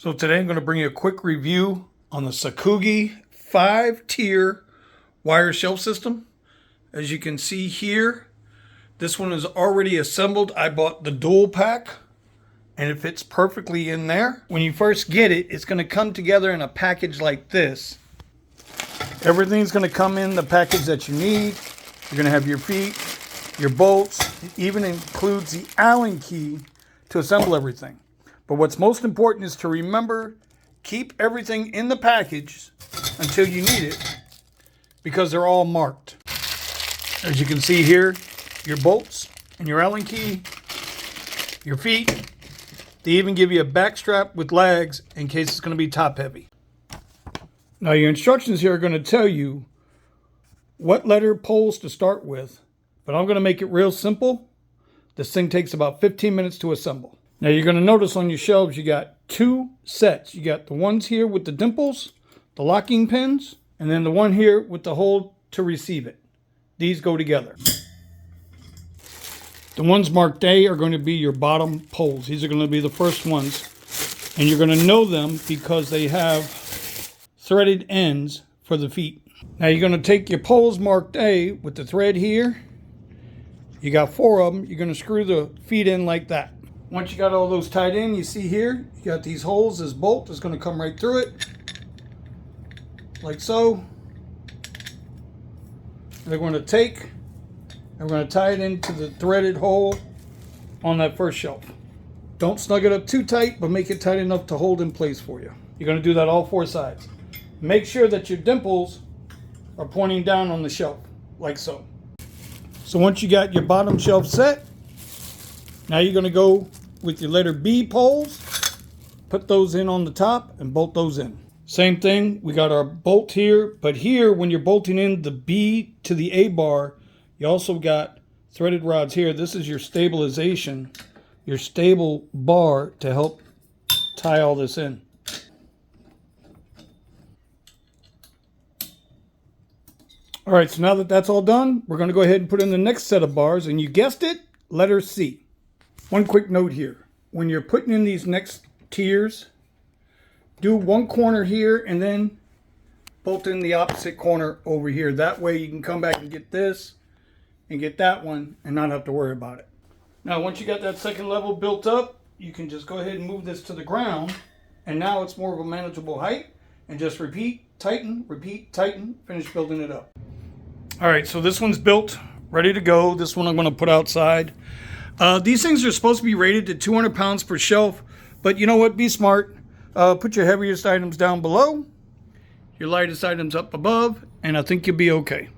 So today I'm going to bring you a quick review on the Sakugi 5-tier wire shelf system. As you can see here, this one is already assembled. I bought the dual pack and it fits perfectly in there. When you first get it, it's going to come together in a package like this. Everything's going to come in the package that you need. You're going to have your feet, your bolts. It even includes the Allen key to assemble everything. But what's most important is to remember, keep everything in the package until you need it, because they're all marked. As you can see here, your bolts and your Allen key, your feet. They even give you a back strap with lags in case it's going to be top heavy. Now your instructions here are going to tell you what letter poles to start with, but I'm going to make it real simple. This thing takes about 15 minutes to assemble. Now you're going to notice on your shelves you got two sets. You got the ones here with the dimples, the locking pins, and then the one here with the hole to receive it. These go together. The ones marked A are going to be your bottom poles. These are going to be the first ones. And you're going to know them because they have threaded ends for the feet. Now you're going to take your poles marked A with the thread here. You got 4 of them. You're going to screw the feet in like that. Once you got all those tied in, you see here, you got these holes. This bolt is going to come right through it, like so. And they're going to take, and we're going to tie it into the threaded hole on that first shelf. Don't snug it up too tight, but make it tight enough to hold in place for you. You're going to do that all 4 sides. Make sure that your dimples are pointing down on the shelf, like so. So once you got your bottom shelf set, now you're going to go with your letter B poles, put those in on the top and bolt those in. Same thing, we got our bolt here, but here when you're bolting in the B to the A bar, you also got threaded rods here. This is your stabilization, your stable bar to help tie all this in. All right, so now that that's all done, we're going to go ahead and put in the next set of bars, and you guessed it, letter C. One quick note here, when you're putting in these next tiers, do one corner here and then bolt in the opposite corner over here. That way you can come back and get this and get that one and not have to worry about it. Now once you got that second level built up, you can just go ahead and move this to the ground, and now it's more of a manageable height, and just repeat, tighten, finish building it up. All right, so this one's built, ready to go. This one I'm going to put outside. These things are supposed to be rated to 200 pounds per shelf, but you know what? Be smart. Put your heaviest items down below, your lightest items up above, and I think you'll be okay.